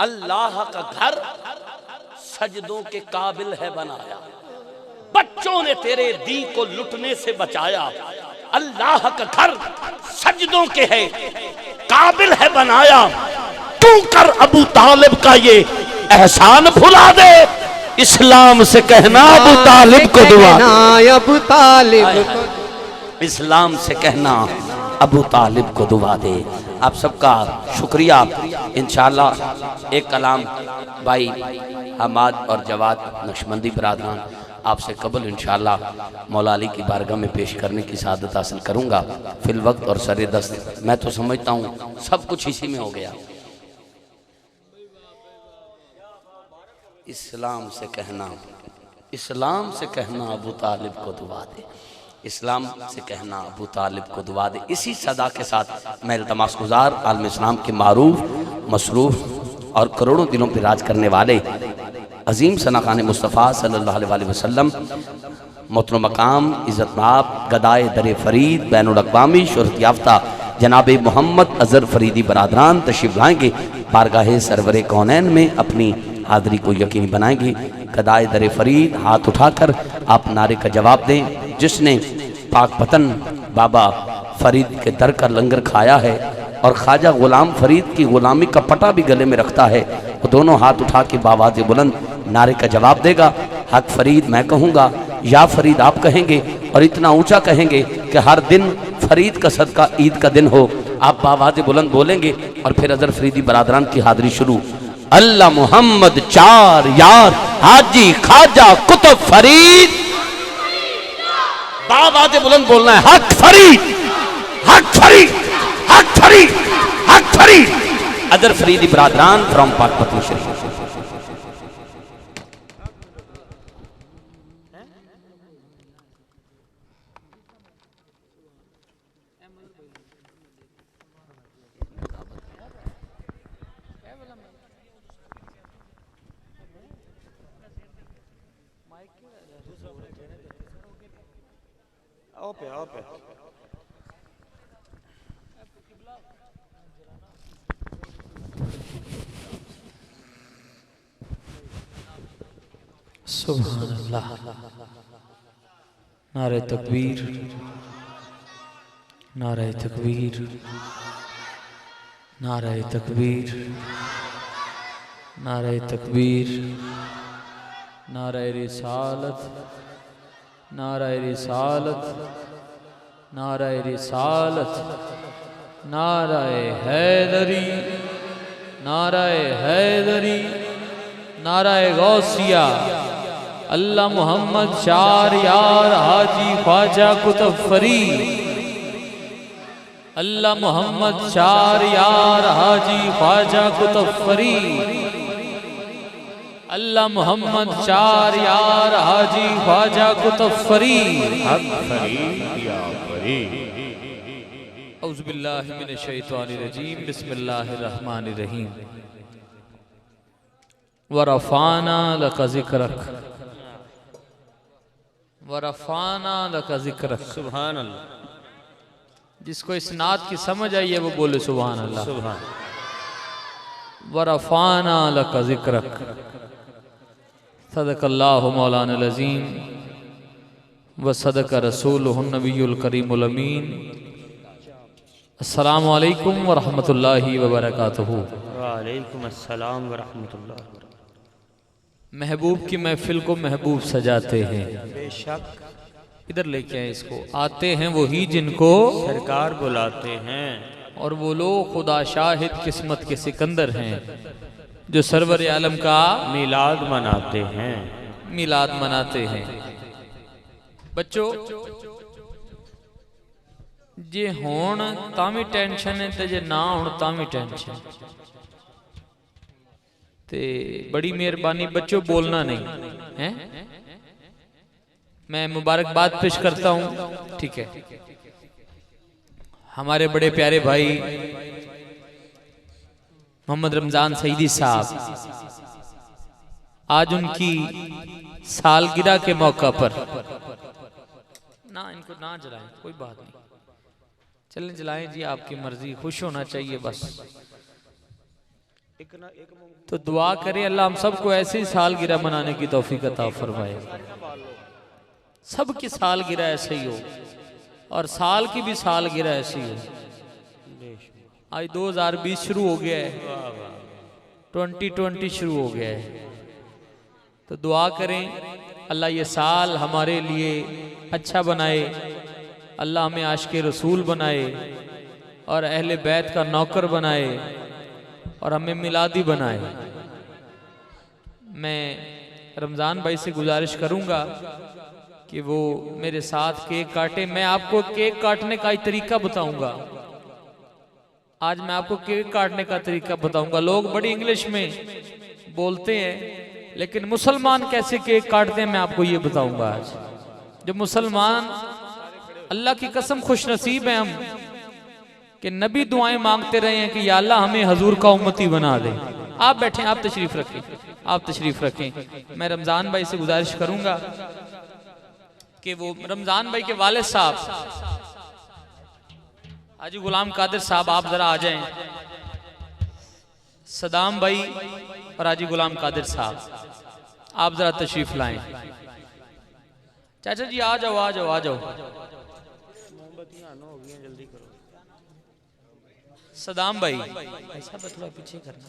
अल्लाह का घर सजदों के काबिल है बनाया, बच्चों ने तेरे दी को लुटने से बचाया। अल्लाह का घर सजदों के है काबिल है बनाया, तू कर अबू तालिब का ये एहसान भुला दे। इस्लाम से कहना अबू तालिब को दुआ, अबू तालिब, इस्लाम से कहना अबू तालिब को दुआ दे। आप सबका शुक्रिया। इंशाअल्लाह एक कलाम भाई हमाद और जवाद नक्शबंदी बरादरान आपसे कबल इंशाअल्लाह मौला अली की बारगाह में पेश करने की सादत हासिल करूँगा। फिल वक्त और सरे दस्त मैं तो समझता हूँ सब कुछ इसी में हो गया। इस्लाम से कहना, इस्लाम से कहना अबू तालिब को दुआ दे, इस्लाम से कहना अबू तालिब को दुआ दे। इसी सदा के साथ मैं इल्तमास गुजार आलम इस्लाम के मारूफ मसरूफ और करोड़ों दिलों पर राज करने वाले अजीम सनाखान मुस्तफ़ा सल्लल्लाहु अलैहि वसल्लम मोहतरम मकाम इज़्ज़तमाब गदाए दर फरीद बैनुल अक़वामी शोहरत याफ्ता जनाब मोहम्मद अज़हर फरीदी बरादरान तशरीफ़ लाएंगे। बारगाह सरवरे कौनैन में अपनी हाज़िरी को यकीनी बनाएंगे। गदाए दर फरीद हाथ उठाकर आप नारे का जवाब दें। जिसने पाक पतन बाबा फरीद के दर का लंगर खाया है और ख्वाजा गुलाम फरीद की गुलामी का पटा भी गले में रखता है, वो दोनों हाथ उठा के बावाज़ बुलंद नारे का जवाब देगा। हक फरीद मैं कहूँगा, या फरीद आप कहेंगे, और इतना ऊंचा कहेंगे कि हर दिन फरीद का सदका ईद का दिन हो। आप बावाज़ बुलंद बोलेंगे और फिर अज़हर फरीदी बरादरान की हाज़िरी शुरू। अल्लाह मोहम्मद चार यार हाजी ख्वाजा कुतुब फरीद, बावाज़ बुलंद बोलना है हक फरीद, हक फरीद, हक फरीद, हक फरीद। अज़हर फरीदी बरादरान फ्रॉम पाकपतन शरीफ। सुभान अल्लाह, नारे तकबीर, नारे तकबीर, नारे तकबीर, नारे तकबीर, नारे रिसालत, नारे रिसालत, नारे रिसालत, नारे हैदरी, नारे हैदरी, नारे गौसिया। अल्लाह मोहम्मद चार यार हाजी ख्वाजा कुतुब फरीद, अल्लाह मोहम्मद चार यार हाजी ख्वाजा कुतुब फरीद, अल्लाह मोहम्मद चार यार हाजी ख्वाजा कुतुब फरीद, हक फरीद या फरीद। औज़ु बिल्लाहि मिनश शैतानिर रजीम, बिस्मिल्लाहिर रहमानिर रहीम। वरफ़ाना लका ज़िक्रक, वरफ़ाना लका ज़िक्रक। सुभान अल्लाह। जिसको इस नात की समझ आई है वो बोले सुभान अल्लाह। सुभान। वरफ़ाना लका ज़िक्रक, सदक़ल्लाहु मौलाना अज़ीम व सदक़ रसूलुहुन नबियुल करीमुल अमीन। अस्सलामु अलैकुम व रहमतुल्लाहि व बरकातुहू। व अलैकुम अस्सलाम व रहमतुल्लाह। महबूब की महफिल को महबूब सजाते हैं, बेशक इधर लेके आए इसको। आते हैं वही जिनको सरकार बुलाते हैं, और वो लोग खुदा शाहिद किस्मत के सिकंदर हैं जो सरवर आलम का मिलाद मनाते हैं, मिलाद मनाते हैं। बच्चों जे होण तामी टेंशन है ते जे ना होण तामी टेंशन। ते बड़ी मेहरबानी बच्चों बोलना नहीं है। मैं मुबारकबाद पेश करता हूं, ठीक है। हमारे बड़े प्यारे भाई मोहम्मद रमजान सईदी साहब, आज उनकी सालगिरह के मौका पर ना इनको ना जलाएं, कोई बात नहीं, चलें जलाएं जी, आपकी मर्जी, खुश होना चाहिए बस। तो दुआ करें अल्लाह हम सबको ऐसे ही सालगिरह मनाने की तौफीक अता फरमाए, सबकी सालगिरह ऐसे ही हो और साल की भी सालगिरह ऐसी हो। आज 2020 शुरू हो गया है, 2020 शुरू हो गया है, तो दुआ करें अल्लाह ये साल हमारे लिए अच्छा बनाए, अल्लाह हमें आशिक़े रसूल बनाए और अहले बैत का नौकर बनाए और हमें मिलादी बनाए। मैं रमज़ान भाई से गुजारिश करूंगा कि वो मेरे साथ केक काटे। मैं आपको केक काटने का एक तरीका बताऊंगा। आज मैं आपको केक काटने का तरीका बताऊंगा। लोग बड़ी इंग्लिश में बोलते हैं, लेकिन मुसलमान कैसे केक काटते हैं मैं आपको ये बताऊंगा आज। जो मुसलमान, अल्लाह की कसम खुश नसीब है हम कि नबी दुआएं मांगते रहे हैं कि या अल्लाह हमें हजूर का उम्मती बना दे। आप बैठे, आप तशरीफ रखें, आप तशरीफ रखें। मैं रमजान भाई से गुजारिश करूंगा कि वो रमजान भाई के वालिद साहब हाजी गुलाम कादिर साहब आप जरा आ जाएं। सदाम भाई और हाजी गुलाम कादिर साहब आप जरा तशरीफ लाएं। चाचा जी आ जाओ, आ जाओ, आ जाओ। सदाम भाई ऐसा थोड़ा पीछे करना,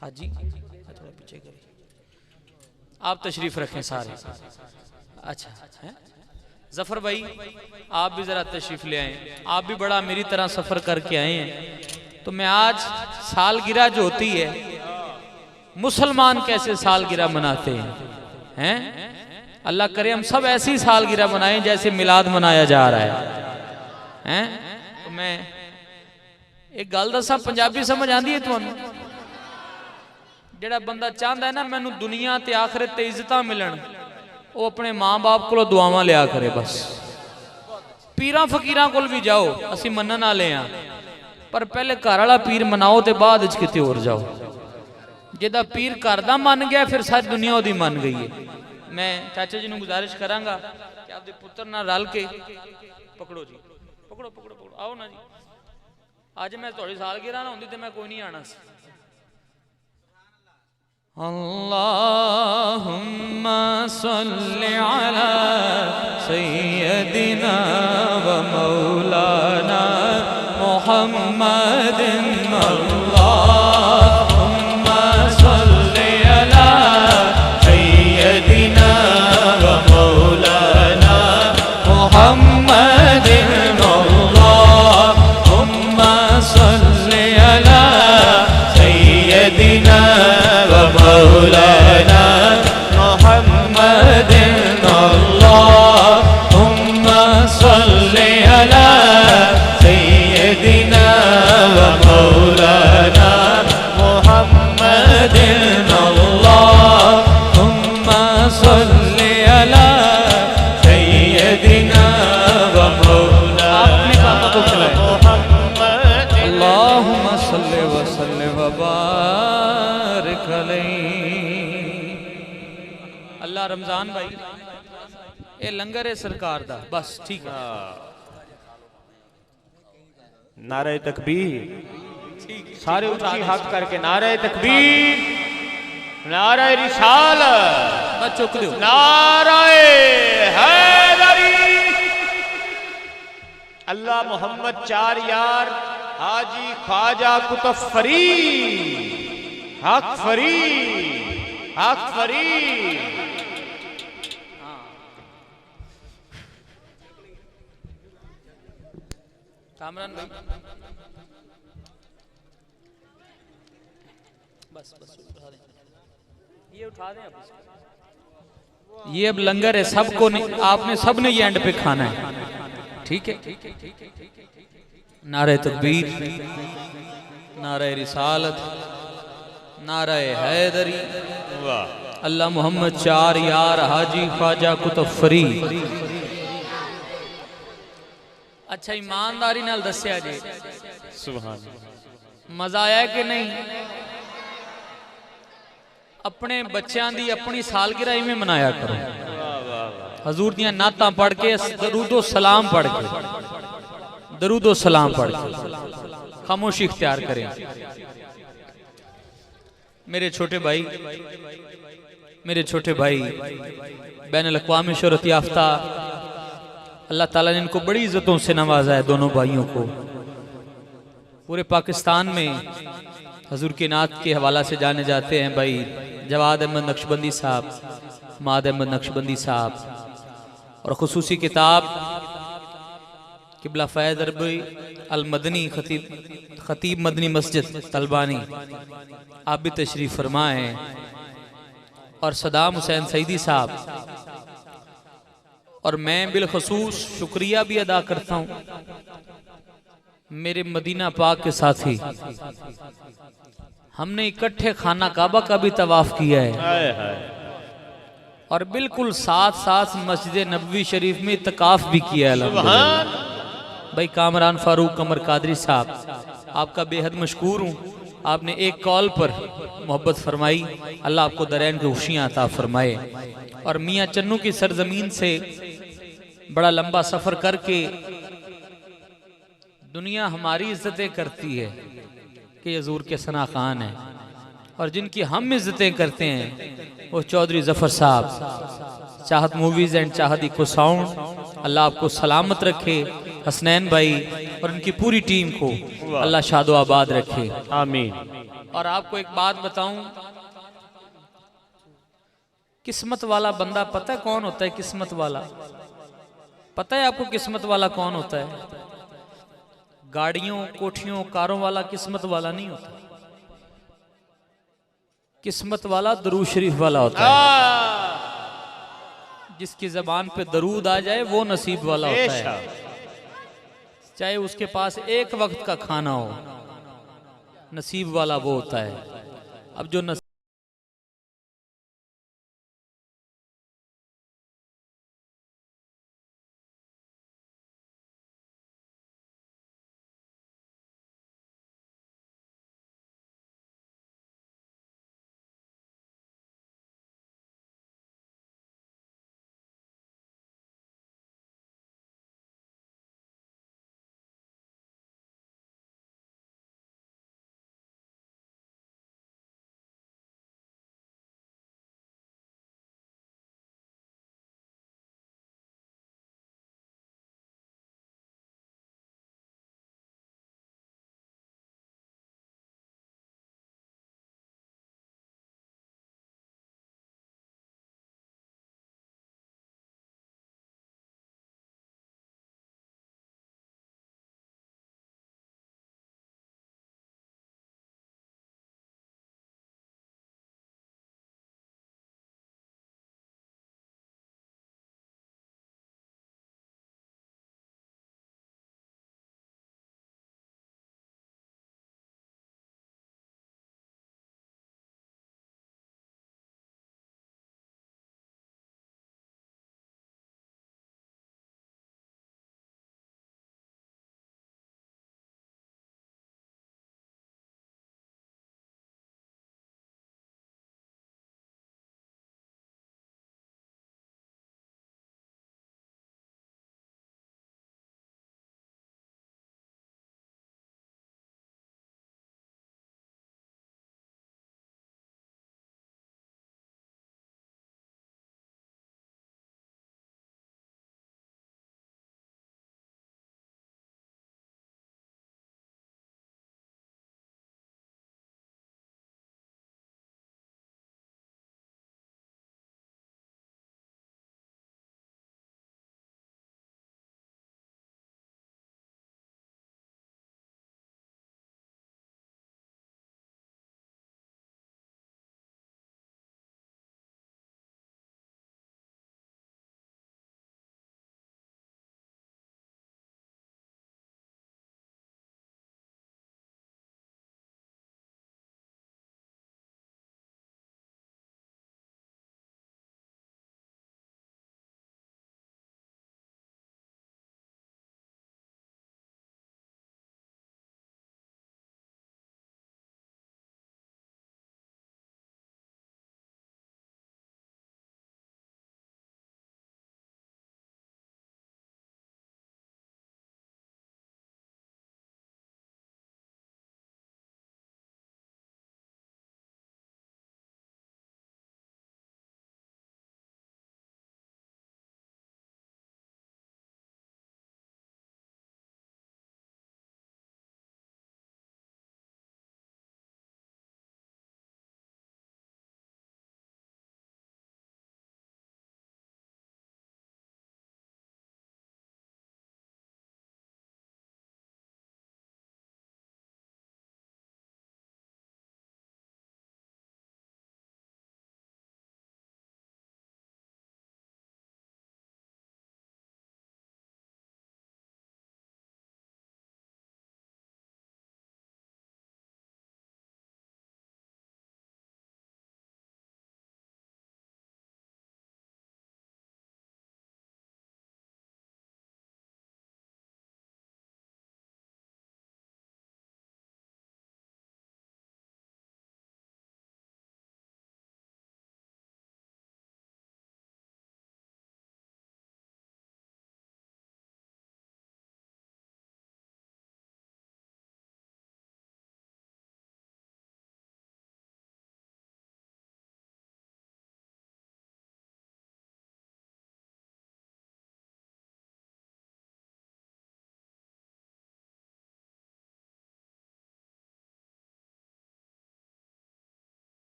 हाजी थोड़ा पीछे करिए। आप तशरीफ रखें सारे। अच्छा है जफर भाई आप भी जरा तशरीफ ले आए। आप भी बड़ा मेरी तरह सफर करके आए हैं। तो मैं आज सालगिरह जो होती है, मुसलमान कैसे सालगिरह मनाते हैं, अल्लाह करे हम सब ऐसी सालगिरह मनाएं जैसे मिलाद मनाया जा रहा है। तो मैं एक गल दसा, पंजाबी समझ आती है तुहानू? जेड़ा बंदा चाहता है ना मैनू दुनिया ते आखिरत ते इज्जतां मिलन, वो अपने माँ बाप को दुआवां लिया करे। बस पीरां फकीरां कोल भी जाओ, असीं मनन वाले हां, पर पहले घर वाला पीर मनाओ ते बाद विच किते होर जाओ। जिहदा पीर घर दा मन गया फिर सारी दुनिया उहदी मन गई है। मैं चाचा जी नूं गुजारिश करांगा कि आपदे पुत्र नाल रल के पकड़ो जी, पकड़ो पकड़ो पकड़ो, आओ ना जी। अज मैं थोड़ी सालगिरह ना होंदी ते मैं कोई नहीं आना सी। अल्लाहुम्मा सल्लि अला सय्यदिना व मौलाना मुहम्मदिन। अल्लाहुम्मा सल्लि अला सय्यदिना व मौलाना मुहम्मदिन। अल्लाहुम्मा सल्लि अला सय्यदिना मौलाना मुहम्मदिन। अल्लाहुम्मा सल्लि अला सय्यदिना व मौलाना मुहम्मदिन। अल्लाहुम्मा सल्लि अला सय्यदिना व मौलाना। आपने काका को खिलाया। अल्लाहुम्मा सल्लि व सल्लिम व बारिक अल्लाह। रमजान भाई ये लंगर है सरकार दा, बस ठीक है। नारे तकबीर, सारे ऊंची हाथ करके नारे तकबीर, नारे रिसालत, बस चुक दो, नारे हैदरी। अल्लाह मोहम्मद चार यार हाजी ख्वाजा कुतुब फरीद हक फरीद हक फरीद। कामरान भाई बस बस उठा दें, ये उठा दें। अब ये अब लंगर है, सबको नहीं, आपने सब ने ये एंड पे खाना है, ठीक है। नारे तकबीर, नारे रिसालत, नारे हैदरी, अल्लाह मोहम्मद चार यार हाजी ख्वाजा कुतुब फरीद। अच्छा ईमानदारी नाल दस्या जी, सुभान मजा आया कि नहीं? अपने बच्चों की अपनी सालगिरह इवें मनाया करो, हजूर दियां नातां पढ़ के, दरूदो सलाम पढ़ के, दरूदो सलाम पढ़ के खामोशी इख्तियार करें। मेरे छोटे भाई बैनुल अक़वामी शोहरत याफ्ता, अल्लाह ताला ने इनको बड़ी इज्जतों से नवाजा है। दोनों भाइयों को पूरे पाकिस्तान में हजूर की नात के हवाला से जाने जाते हैं भाई जवाद अहमद नक्शबंदी साहब, माद अहमद नक्शबंदी साहब, और खुसूसी किताब किबला फैज़ अरबी अल मदनी खतीब मदनी मस्जिद तलबानी आप भी तशरीफ़ फरमा हैं, और सदाम हुसैन सईदी साहब। और मैं बिलखसूस शुक्रिया भी अदा करता हूँ मेरे मदीना पाक के साथी, हमने इकट्ठे खाना काबा का भी तवाफ किया है और बिल्कुल साथ साथ मस्जिद नबवी शरीफ में इत्काफ भी किया है। भाई कामरान फारूक कमर कादरी साहब, आपका बेहद मशकूर हूँ। आपने एक कॉल पर मोहब्बत फरमाई, अल्लाह आपको दरैन की खुशियाँ अता फरमाए। और मियाँ चन्नू की सरजमीन से बड़ा लंबा सफ़र करके दुनिया हमारी इज्जतें करती है कि हजूर के सना खान है, और जिनकी हम इज्जतें करते हैं वो चौधरी जफर साहब, चाहत मूवीज़ एंड चाहत इको साउंड। अल्लाह आपको सलामत रखे, हसनैन भाई और उनकी पूरी टीम को अल्लाह शादो आबाद रखे, आमीन। और आपको एक बात बताऊं, किस्मत वाला बंदा पता है कौन होता है? किस्मत वाला पता है आपको? किस्मत वाला कौन होता है? गाड़ियों कोठियों कारों वाला किस्मत वाला नहीं होता। किस्मत वाला दरूद शरीफ वाला होता है। जिसकी जबान पे दरूद आ जाए वो नसीब वाला होता है, चाहे उसके पास एक वक्त का खाना हो, नसीब वाला वो होता है। अब जो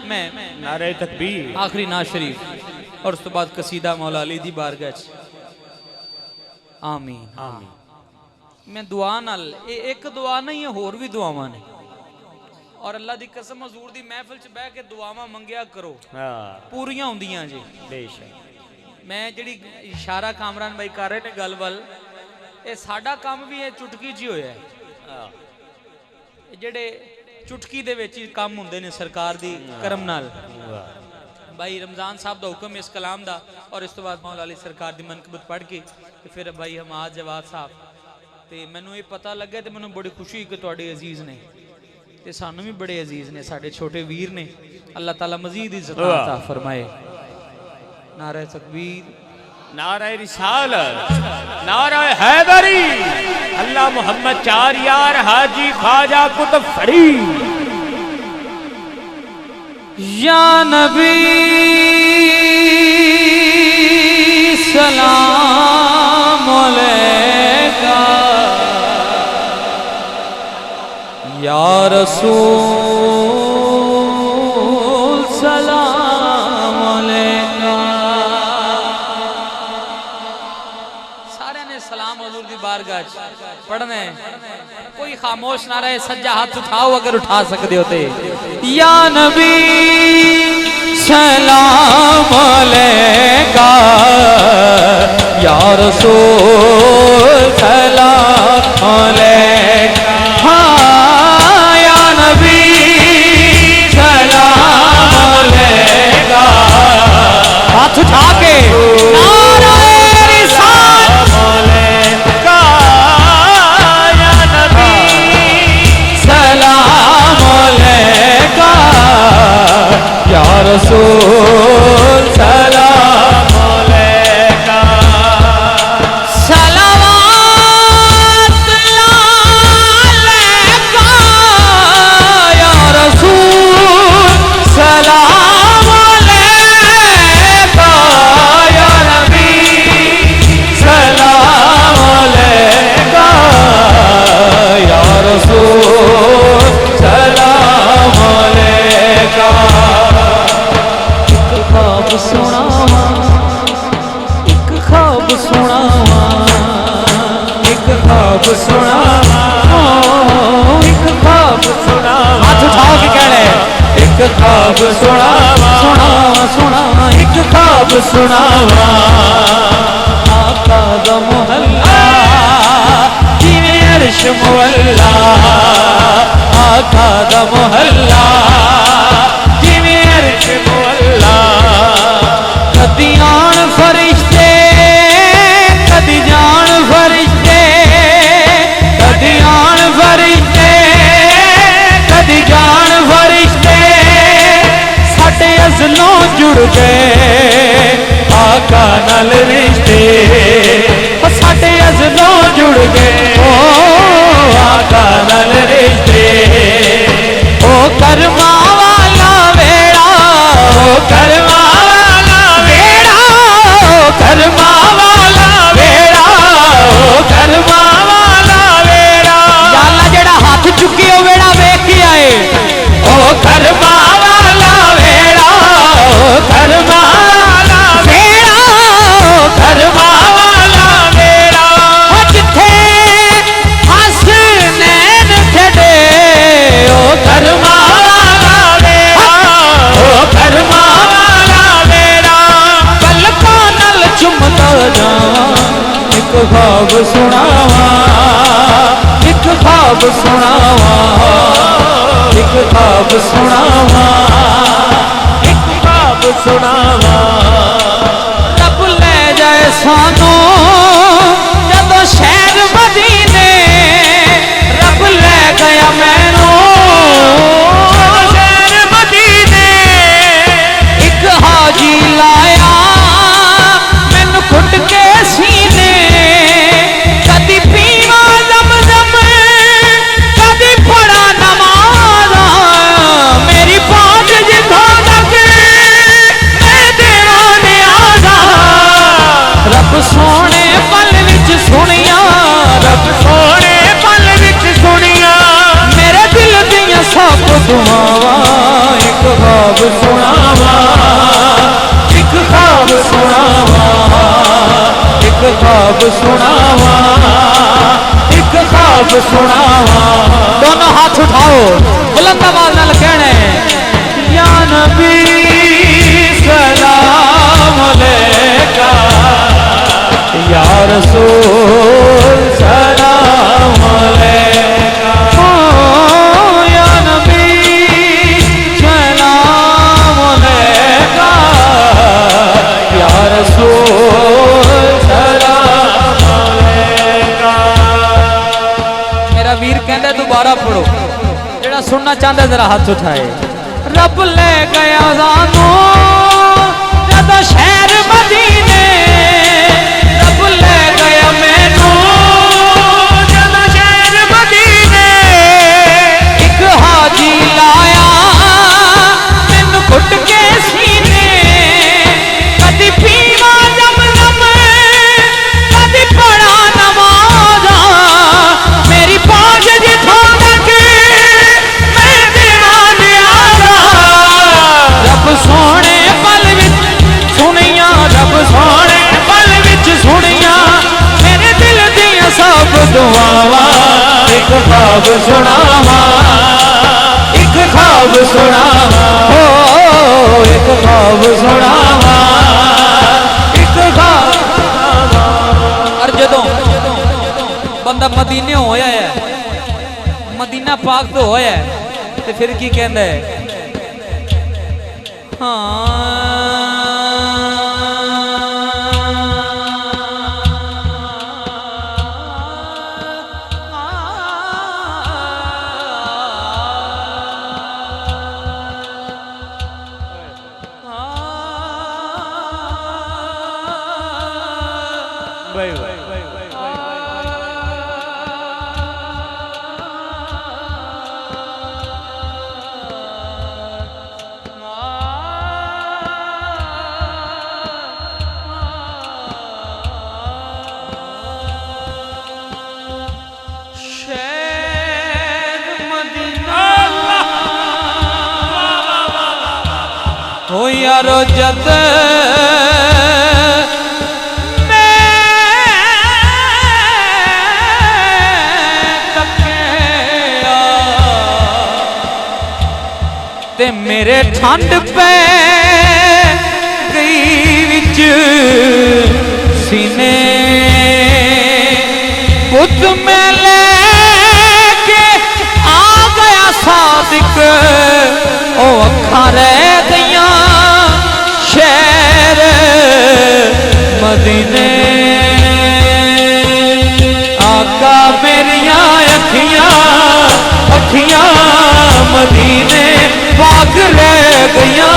मैं नारे तकबीर आखिरी नाज शरीफ और उस तो बाद कसीदा मौला अली दी बारगाह च आमीन आमीन मैं दुआ नाल एक दुआ नहीं है होर भी दुआवां ने और अल्लाह दी कसम हजूर दी महफिल च बैठ के दुआवां मंगिया करो पूरियां हुंदियां जी बेशक मैं जिहड़ी इशारा कामरान भाई कर रहे ने गल वल ये साडा काम भी है चुटकी जी होया है जेडे चुटकी दे विच काम हुंदे ने सरकार दी करम नाल भाई रमजान साहब दा हुक्म इस कलाम दा और इस तो बाद मौला अली सरकार दी मनकबत पढ़ के फिर भाई हमाद जवाद साहब ते मैनू ये पता लगे तो मैनू बड़ी खुशी कि तुहाडे अजीज ने ते सानू भी बड़े अजीज ने साडे छोटे वीर ने अल्लाह ताला मजीद इज्जत अता फरमाए नारे तकबीर नारे रिसालत नारे हैदरी अल्लाह मोहम्मद चार यार हाजी ख्वाजा कुतुब फरीद या नबी सलाम अलैका या रसूल सलाम अलैका सारे ने सलाम हुजूर दी बारगाह च पढ़ना है कोई खामोश ना रहे सज्जा हाथ उठाओ अगर उठा सकते होते या नबी सलाम अलैका या रसूल सलाम अलैका हाँ या नबी सलाम अलैका हाथ उठा के नारे रिसालत अलैका या नबी सलाम अलैका या रसूल सलाम अलैका सलावत अलैका या रसूल सलाम अलैका या नबी सलाम अलैका या रसूल सलाम अलैका ख्वाब सुनावा एक ख्वाब सुनावा एक ख्वाब सुनावा एक ख्वाब सुनावा हाथ उठा के कह रहे एक ख्वाब सुनावा सुनावा सुनावा एक ख्वाब सुनावा आका दा मोहल्ला जिवें अर्श मुअल्ला आका दा मोहल्ला जिवें अर्श मुअल्ला कदी आन फरिश्ते कदी जान फरिश्ते कदी आन फरिश्ते कदी जान फरिश्ते साडे अज़लों जुड़ गए आका नाल रिश्ते साडे अज़लों जुड़ गए ओ आका नाल रिश्ते ओ करमा वाला वेड़ा ओ करमा वाला वेड़ा ओ करमा वाला वेड़ा ओ करमा वाला वेड़ा या अल्लाह जेड़ा हाथ चुके ओ वेड़ा वेख के आए ओ करमा वाला वेड़ा ओ करमा वाला वेड़ा ओ करमा वाला वेड़ा जिथे हंस नैन खड़े ओ करमा वाला वेड़ा ओ करमा वाला वेड़ा पलकां नाल चुमदा जावां एक ख्वाब सुनावा एक ख्वाब सुनावा एक ख्वाब सुनावा एक ख्वाब सुनावा रब ले जाए सानू जदों शहर मदीने रब ले गया मैनू शहर मदीने एक हाजी लाया मैनू कुट के सीने कदी पीवा ज़म-ज़म कदी पढ़ा नमाज़ मेरी पाँच ख्वाब सुनावा, एक ख्वाब सुनावा। दोनों हाथ उठाओ, बुलंद आवाज नाल कहने, या नबी सलाम अलैका, या रसूल सलाम अलैका, या नबी सलाम अलैका, या रसूल सलाम अलैका। मेरा वीर कहता दोबारा पढ़ो, जेड़ा सुनना चाहता जरा हाथ उठाए। रब ले गया जानो जद शहर मदीने, रब ले गया मैनू जद शहर मदीने, एक हाजी लाया मैनू घुट के सीने, कदी पीवा जमजम कदी पढ़ा नमाजा, मेरी पाज जिथों तक मैं दीवाने आजा। रब सोने पल विच सुनिया, रब सोने पल विच सुनिया, मेरे दिल दियां सब दुआवां। एक ख्वाब सुनावा, एक ख्वाब सुनावा, हो एक ख्वाब सुनावा, एक ख्वाब सुनावा। और जदों बंदा मदीने होया है, मदीना पाक तो होया है, ते फिर की कहंदा है, हो यारो जद मैं तकिया ते मेरे ठंड पे गई विच सीने, बुत में लेके आ गया सादिक, ओ अखा रह गईया शहर मदीने, आका मेरिया अखियां अखियां मदीने पाक रह गईया।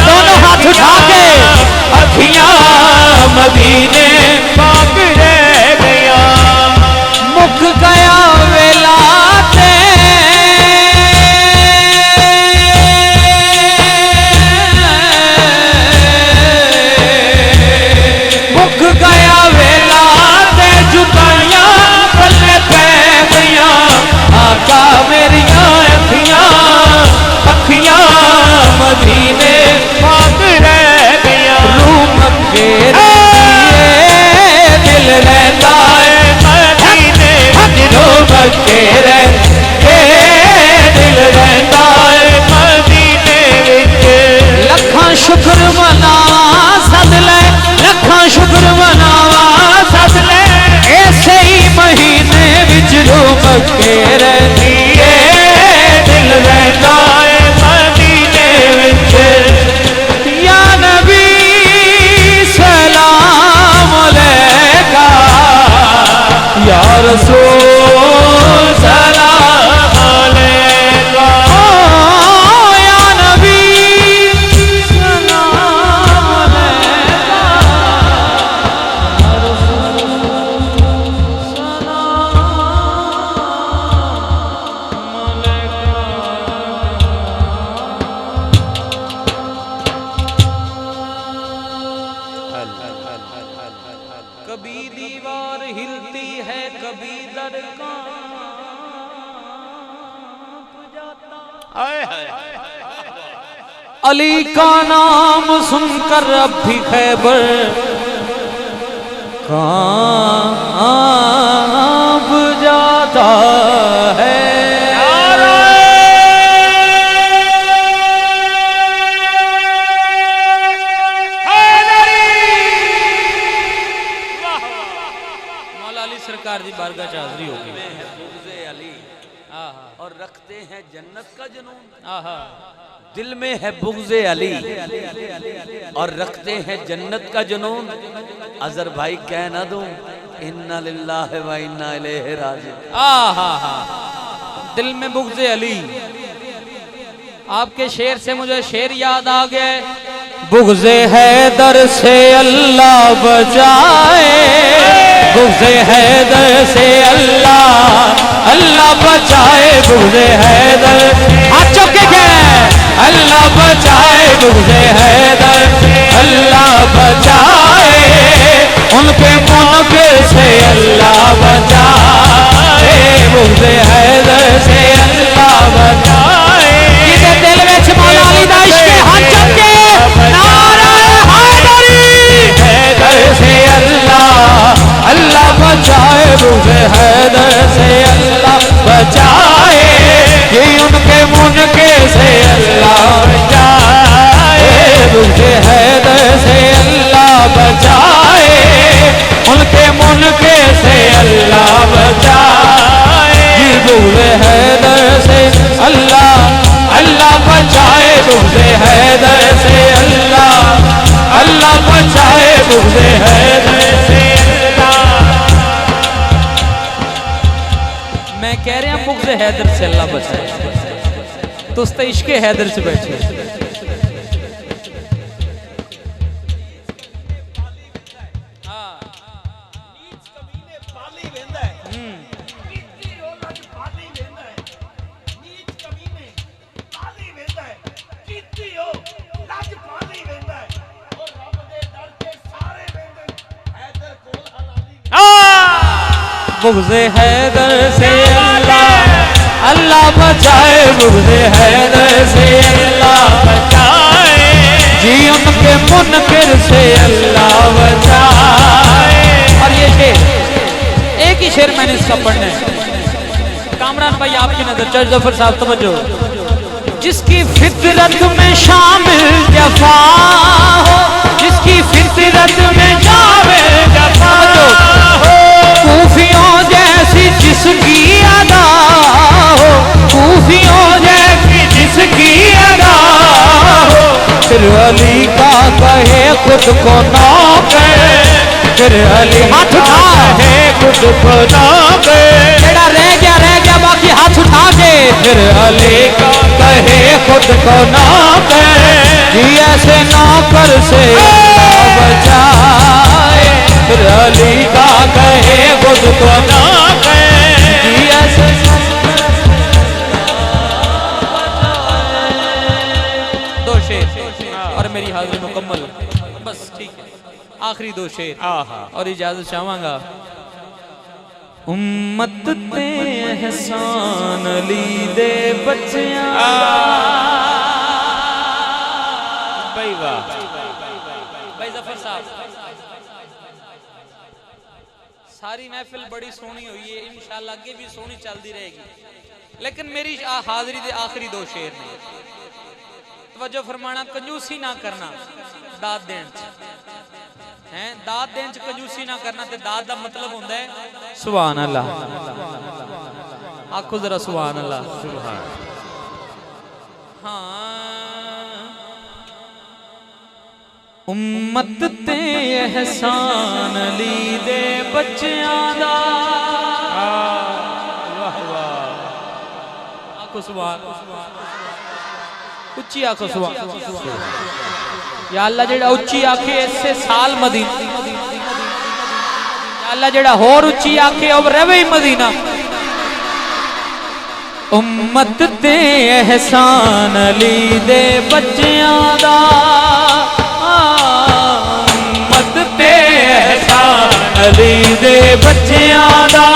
दोनों हाथ उठा के, अखियां मदीने पाक रह गईया। मुक गया वेला ते गया वेला ते जुताइयां पल्ले पै गईया, आका मेरिया अखियां अखियां मदीने पाक रह गईया। रूह मक्के दिल रहता है मदीने, रूह मक्के दिल रहता है मदीने विच। लखां शुक्र मनावा सद ले, लखां शुक्र मनावा सद ले, ऐसे ही महीने विच रूह मक्के रहती है, दिल रहता है मदीने विच। या नबी सलाम अलैका, या रसूल सलाम अलैका, या नबी सलाम अलैका, या रसूल सलाम अलैका। कभी दीवार हिलती है, कभी दर कांप जाता। अली का नाम सुनकर अब भी खैबर कांप जाता है। मौला अली सरकार दी बारगाह च हाज़री होगी। बुग़्ज़े अली और रखते हैं जन्नत का जुनून। दिल में है बुग़्ज़े अली और रखते हैं जन्नत का जुनून। अज़र भाई कह ना दूं इन्ना लिल्लाहि व इन्ना इलैहि राजिऊन। दिल में बुग़्ज़े अली। आपके शेर से मुझे शेर याद आ गए। बुग़्ज़े हैदर से अल्लाह बचाए, बुग़्ज़े हैदर से अल्लाह बचाए, बुग़्ज़े हैदर हाथ चौक के कह अल्लाह बचाए, बुग़्ज़े हैदर अल्लाह बचाए, उनके मुनकिर से अल्लाह बचाए, बुग़्ज़े हैदर से अल्लाह बचाए। जिसे दिल में मौला अली दा इश्क़ हाथ चौक के नारा हैदरी, हैदर से अल्लाह बचाए, बुग़्ज़े हैदर से अल्लाह बचाए, ये उनके मुनके से अल्लाह बचाए, बुग़्ज़े हैदर से अल्लाह बचाए, उनके मुनके से अल्लाह बचाए, ये बुग़्ज़े हैदर से अल्लाह बचाए, बुग़्ज़े हैदर से अल्लाह बचाए, बुग़्ज़े हैदर से मैं कह रहे हैं बुग़्ज़े हैदर से अल्लाह बचाए, तो उस इश्क़े हैदर से बैठे। बुग़्ज़े हैदर से अल्लाह बचाए, बुग़्ज़े हैदर से अल्लाह बचाए, जी उनके मुनकिर से अल्लाह बचाए। और ये शेर एक ही शेर मैंने इसका पढ़ना है। कामरान भाई आपकी नजर, जज जफर साहब तवज्जो। जिसकी फितरत में शामिल जफा हो, जिसकी फितरत में शामिल जफा हो, कूफियों जैसी जिसकी अदा हो, कूफियों जैसी जिसकी अदा हो, फिर अली का कहे खुद को नौके, फिर अली हाथ उठा है खुद को नौके, जेड़ा रह गया बाकी हाथ उठा के, फिर अली का कहे खुद को नौके, जी ऐसे नौकर से बचाए, फिर अली का कहे खुद को नौके, जी ऐसे दो शेर और मेरी हाज़िरी मुकम्मल। बस ठीक है, आखिरी दो शेर और इजाजत चाहूंगा। उम्मत ते एहसान अली दे बच्चियां, भाई वाह भाई जफर साहब, सारी महफिल बड़ी सोहनी हुई है, इंशाअल्लाह आगे भी सोहनी चलती रहेगी, लेकिन मेरी हाज़िरी दे आखिरी दो शेर ने। तवज्जो फरमाना, कंजूसी ना करना दाद देन हैं, दाद देन च कंजूसी ना करना, ते दाद दा मतलब होंदा है सुभान अल्लाह। आखो जरा सुभान अल्लाह। हाँ, उम्मत ते एहसान अली दे बच्चियां दा, आखो सुभान, उच्ची आखो सुभान। या अल्लाह जेड़ा उच्ची आखे इससे साल मदीना, या अल्लाह जेड़ा होर उच्ची आखे अब रवे ही मदीना। उम्मत ते एहसान अली दे बच्चियां दा, उम्मत ते एहसान अली दे बच्चियां दा,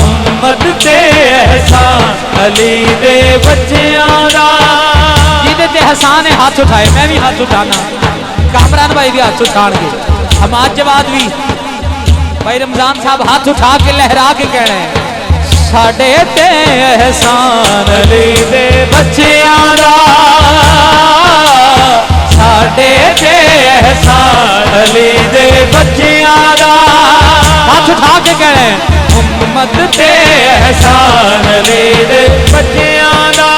उम्मत ते एहसान अली दे बच्चियां दा, जिहदे ते एहसान है हाथ उठाए, मैं भी हाथ उठाना, कामरान भाई भी हाथ उठाएंगे। हमाजवाद भी भाई रमजान साहब हाथ उठा के लहरा के कह रहे हैं साडे ते एहसान अली दे बच्चियां दा साडे ते एहसान अली दे बच्चियां दा हाथ उठा के कह रहे हैं उम्मत ते एहसान अली दे बच्चियां दा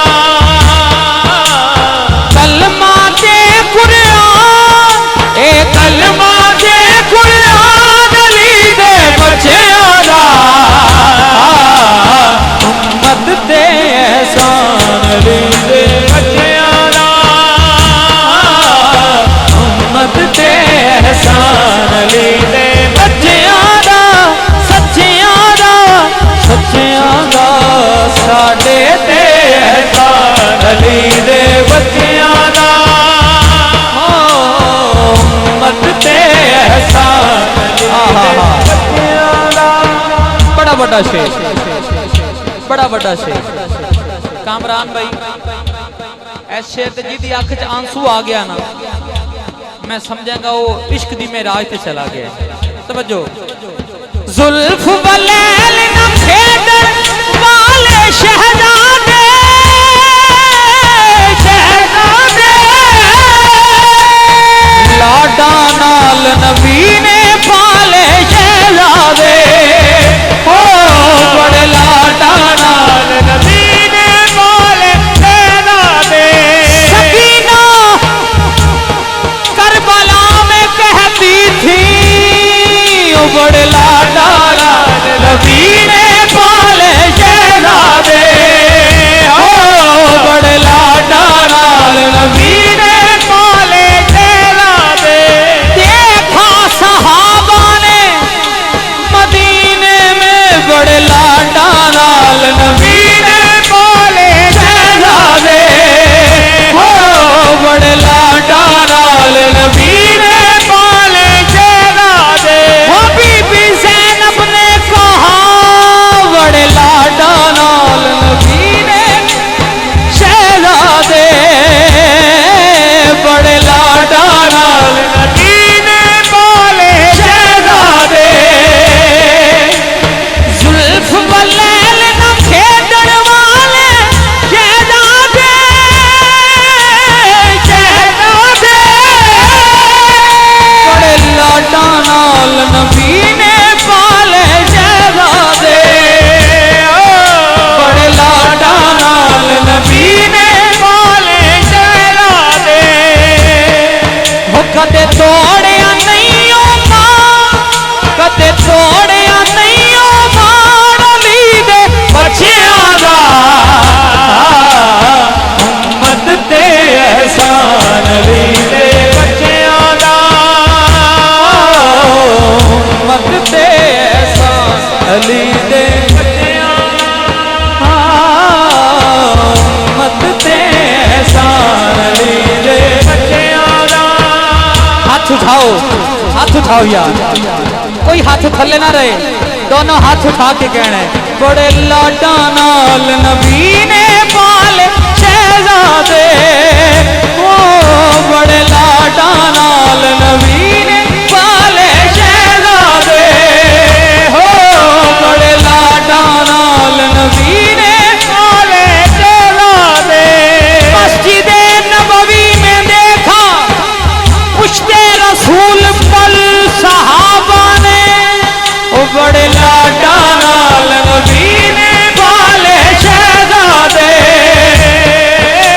कलमा के कुरान ए कलमा के कुरान अली दे बच्चियां दा उम्मत ते एहसान अली दे बच्चियां दा उम्मत ते एहसान अली दे बच्चियां दा सच्चियां दा साडे ते एहसान अली दे बच्चियां दा उम्मत ते एहसान अली दे बच्चियां दा बड़ा बड़ा शेर बड़ा बड़ा शेर कामरान भाई ऐस शेर ते जिदी अख च आंसू आ गया ना मैं समझांगा वो इश्क दी मेराज ते चला गया समझो जुल्फ वलैल न खेदर वाले शहजादे शहजादे लाडा नाल नबी ने पाले शहजादे हो बड़े लाडा नाल नबी ने पाले शहजादे सकीना करबला में कहती थी ओ बड़े लाडा नबी ने पाले शहजादे हो बड़े लाडा नबी ने पाले शहजादे देखा सहाबा ने मदीने में बड़े लाडा नाल नबी ने पाले शहजादे हो बड़े लाडा नाल नबी ने पाले शहजादे हो बीबी ज़ैनब ने कहा बड़े लाडा नाल नबी ने शहजादे बड़े लाडा नाल नबी ने पाले शहजादे जुल्फ वलैल न खेदर वाले शहजादे शहजादे बड़े लाडा नाल नबी ने पाले शहजादे बड़े लाडा नाल नबी ने पाले शहजादे हो कदे तोड़िया नहीं ओ मां कदे तोड़िया नहीं ओ मां अली दे बच्चियां दा उम्मत ते एहसान अली दे बच्चियां दा उम्मत ते एहसान अली दे बच्चियां उम्मत ते एहसान अली दे बच्चियां दा हाथ उठाओ यार कोई हाथ थल्ले ना रहे दोनों हाथ उठा के कहना है बड़े लाडा नाल नबी ने पाले शहजादे ओ बड़े लाडा नाल नबी ने पाले शहजादे हो बड़े लाडा नाल नबी ने पाले शहजादे मस्जिदे नबवी में देखा पुश्ते रसूल पर सहाबा ने ओ बड़े लाडा नाल नबी ने पाले शहजादे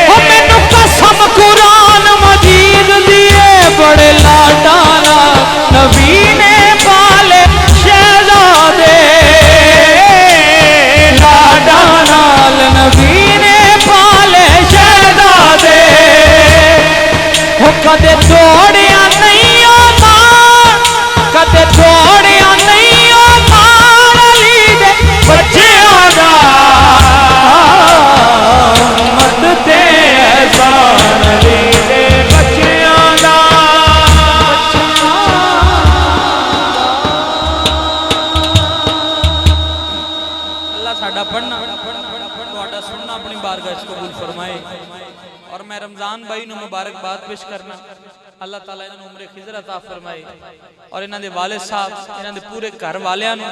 हो मैनू कसम कुरान मजीद दिए बड़े लाडा नाल नबी ने पाले शहजादे लाडा नाल नबी ने पाले शहजादे हो कदे तोड़िया नहीं ओ मां कदे तोड़िया नहीं ओ मां अली दे बच्चियां दा उम्मत ते एहसान अली दे बच्चियां दा अल्लाह साडा पढ़ना तुहाडा सुनना अपनी बारगाह च कबूल फरमाए और मैं रमजान भाई नूं मुबारकबाद पेश करना अल्लाह ताला इन्होंने उम्र खिजर अता फरमाए और इन्होंने वालिद साहब इन्होंने पूरे घर वालियां नूं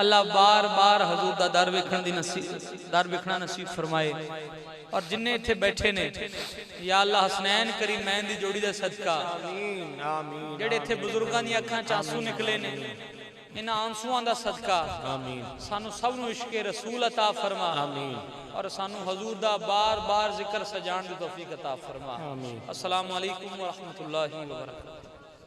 अल्लाह बार बार हजूर दा दर वेखना नसीब फरमाए। और जिन्ने इत्थे बैठे ने या अल्लाह हसनैन करीमैन दी जोड़ी दा सदका जेड़े इत्थे बुजुर्गां दी अखां च आंसू निकले ने इन्हां आंसुआं दा सदका सानू सब नूं इश्क़े रसूल अता फरमा और सानू हजूर दा बार बार जिक्र सजान दी तौफीक अता फरमा। अस्सलामु अलैकुम व रहमतुल्लाहि व बरकातहू।